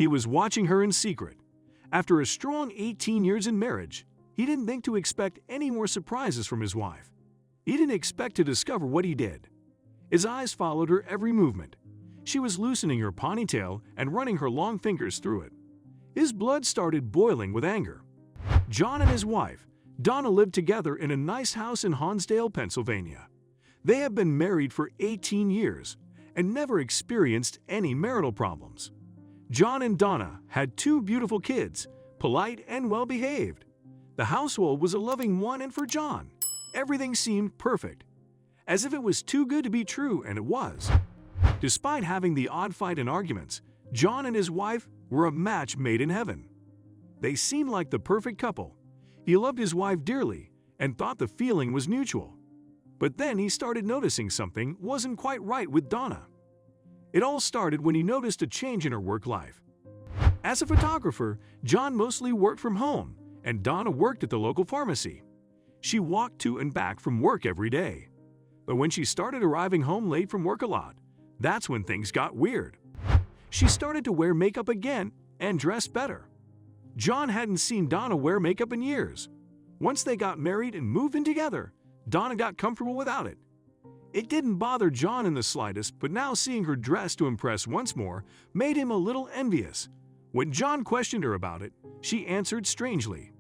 He was watching her in secret. After a strong 18 years in marriage, he didn't think to expect any more surprises from his wife. He didn't expect to discover what he did. His eyes followed her every movement. She was loosening her ponytail and running her long fingers through it. His blood started boiling with anger. John and his wife, Donna, lived together in a nice house in Honesdale, Pennsylvania. They have been married for 18 years and never experienced any marital problems. John and Donna had 2 beautiful kids, polite and well-behaved. The household was a loving one, and for John, everything seemed perfect. As if it was too good to be true, and it was. Despite having the odd fight and arguments, John and his wife were a match made in heaven. They seemed like the perfect couple. He loved his wife dearly and thought the feeling was mutual. But then he started noticing something wasn't quite right with Donna. It all started when he noticed a change in her work life. As a photographer, John mostly worked from home, and Donna worked at the local pharmacy. She walked to and back from work every day. But when she started arriving home late from work a lot, that's when things got weird. She started to wear makeup again and dress better. John hadn't seen Donna wear makeup in years. Once they got married and moved in together, Donna got comfortable without it. It didn't bother John in the slightest, but now seeing her dress to impress once more made him a little envious. When John questioned her about it, she answered strangely.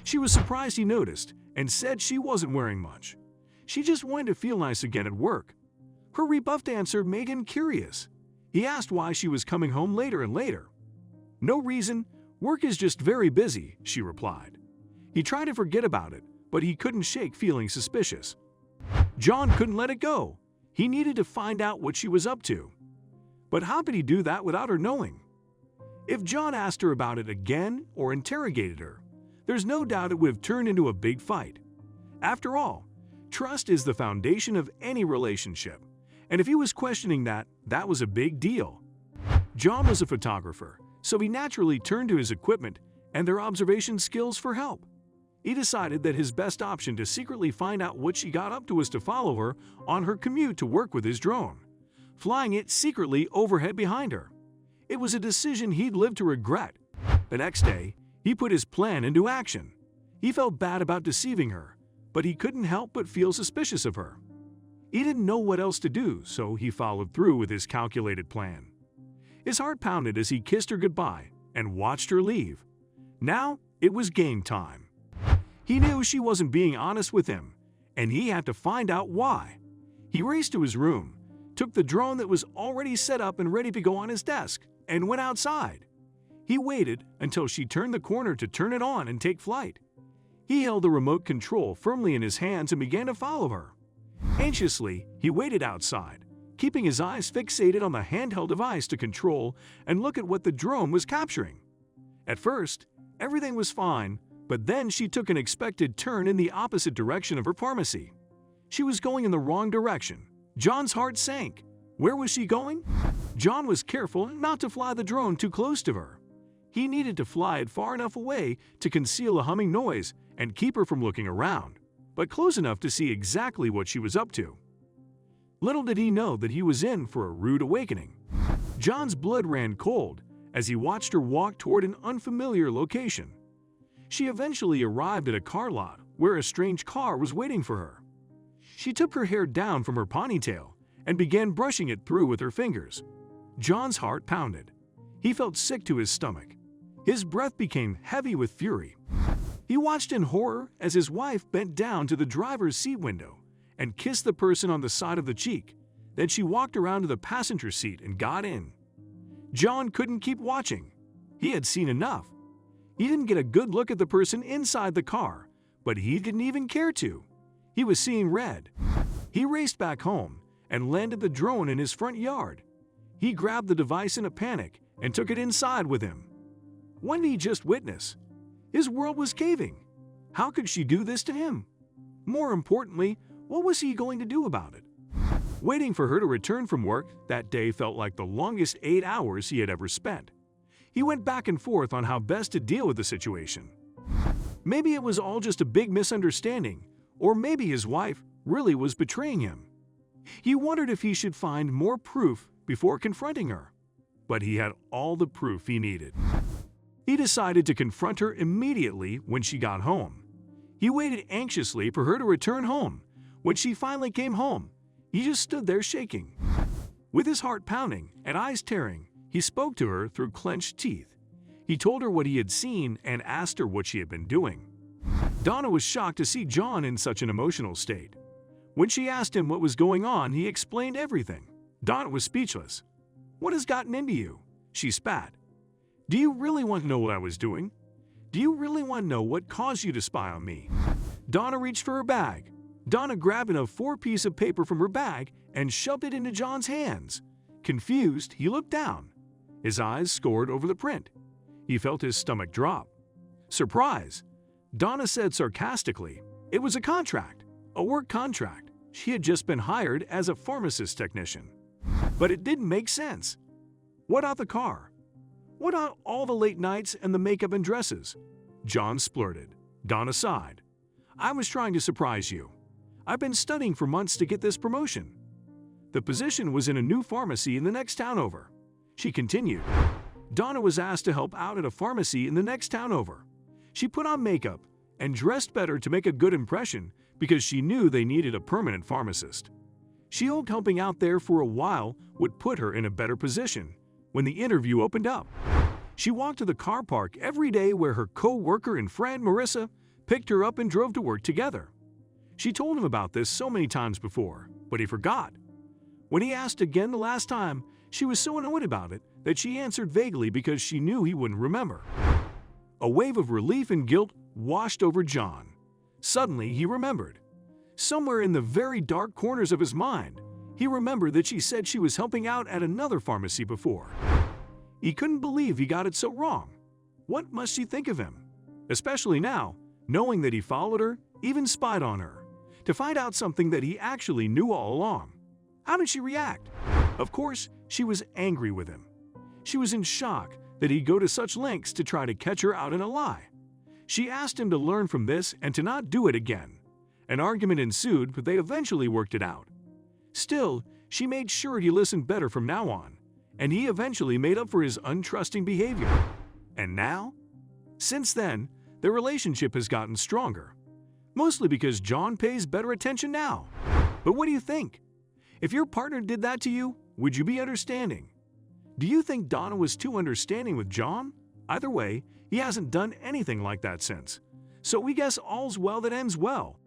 She was surprised he noticed and said she wasn't wearing much. She just wanted to feel nice again at work. Her rebuffed answer made him curious. He asked why she was coming home later and later. "No reason. Work is just very busy," she replied. He tried to forget about it, but he couldn't shake feeling suspicious. John couldn't let it go. He needed to find out what she was up to. But how could he do that without her knowing? If John asked her about it again or interrogated her, there's no doubt it would have turned into a big fight. After all, trust is the foundation of any relationship, and if he was questioning that, that was a big deal. John was a photographer, so he naturally turned to his equipment and their observation skills for help. He decided that his best option to secretly find out what she got up to was to follow her on her commute to work with his drone, flying it secretly overhead behind her. It was a decision he'd live to regret. The next day, he put his plan into action. He felt bad about deceiving her, but he couldn't help but feel suspicious of her. He didn't know what else to do, so he followed through with his calculated plan. His heart pounded as he kissed her goodbye and watched her leave. Now it was game time. He knew she wasn't being honest with him, and he had to find out why. He raced to his room, took the drone that was already set up and ready to go on his desk, and went outside. He waited until she turned the corner to turn it on and take flight. He held the remote control firmly in his hands and began to follow her. Anxiously, he waited outside, keeping his eyes fixated on the handheld device to control and look at what the drone was capturing. At first, everything was fine, but then she took an unexpected turn in the opposite direction of her pharmacy. She was going in the wrong direction. John's heart sank. Where was she going? John was careful not to fly the drone too close to her. He needed to fly it far enough away to conceal a humming noise and keep her from looking around, but close enough to see exactly what she was up to. Little did he know that he was in for a rude awakening. John's blood ran cold as he watched her walk toward an unfamiliar location. She eventually arrived at a car lot where a strange car was waiting for her. She took her hair down from her ponytail and began brushing it through with her fingers. John's heart pounded. He felt sick to his stomach. His breath became heavy with fury. He watched in horror as his wife bent down to the driver's seat window and kissed the person on the side of the cheek. Then she walked around to the passenger seat and got in. John couldn't keep watching. He had seen enough. He didn't get a good look at the person inside the car, but he didn't even care to. He was seeing red. He raced back home and landed the drone in his front yard. He grabbed the device in a panic and took it inside with him. What did he just witness? His world was caving. How could she do this to him? More importantly, what was he going to do about it? Waiting for her to return from work that day felt like the longest 8 hours he had ever spent. He went back and forth on how best to deal with the situation. Maybe it was all just a big misunderstanding, or maybe his wife really was betraying him. He wondered if he should find more proof before confronting her. but he had all the proof he needed. He decided to confront her immediately when she got home. He waited anxiously for her to return home. When she finally came home, he just stood there shaking. With his heart pounding and eyes tearing, he spoke to her through clenched teeth. He told her what he had seen and asked her what she had been doing. Donna was shocked to see John in such an emotional state. When she asked him what was going on, he explained everything. Donna was speechless. "What has gotten into you?" she spat. "Do you really want to know what I was doing? Do you really want to know what caused you to spy on me?" Donna reached for her bag. Donna grabbed a 4-piece of paper from her bag and shoved it into John's hands. Confused, he looked down. His eyes scored over the print. He felt his stomach drop. Surprise! Donna said sarcastically, it was a contract, a work contract. She had just been hired as a pharmacist technician. But it didn't make sense. What about the car? What about all the late nights and the makeup and dresses? John splurted. Donna sighed. "I was trying to surprise you. I've been studying for months to get this promotion." The position was in a new pharmacy in the next town over. She continued. Donna was asked to help out at a pharmacy in the next town over. She put on makeup and dressed better to make a good impression because she knew they needed a permanent pharmacist. She hoped helping out there for a while would put her in a better position when the interview opened up. She walked to the car park every day where her co-worker and friend Marissa picked her up and drove to work together. She told him about this so many times before, but he forgot. When he asked again the last time, she was so annoyed about it that she answered vaguely because she knew he wouldn't remember. A wave of relief and guilt washed over John. Suddenly, he remembered. Somewhere in the very dark corners of his mind, he remembered that she said she was helping out at another pharmacy before. He couldn't believe he got it so wrong. What must she think of him? Especially now, knowing that he followed her, even spied on her, to find out something that he actually knew all along. How did she react? Of course, she was angry with him. She was in shock that he'd go to such lengths to try to catch her out in a lie. She asked him to learn from this and to not do it again. An argument ensued, but they eventually worked it out. Still, she made sure he listened better from now on, and he eventually made up for his untrusting behavior. And now? Since then, their relationship has gotten stronger. Mostly because John pays better attention now. But what do you think? If your partner did that to you, would you be understanding? Do you think Donna was too understanding with John? Either way, he hasn't done anything like that since. So we guess all's well that ends well.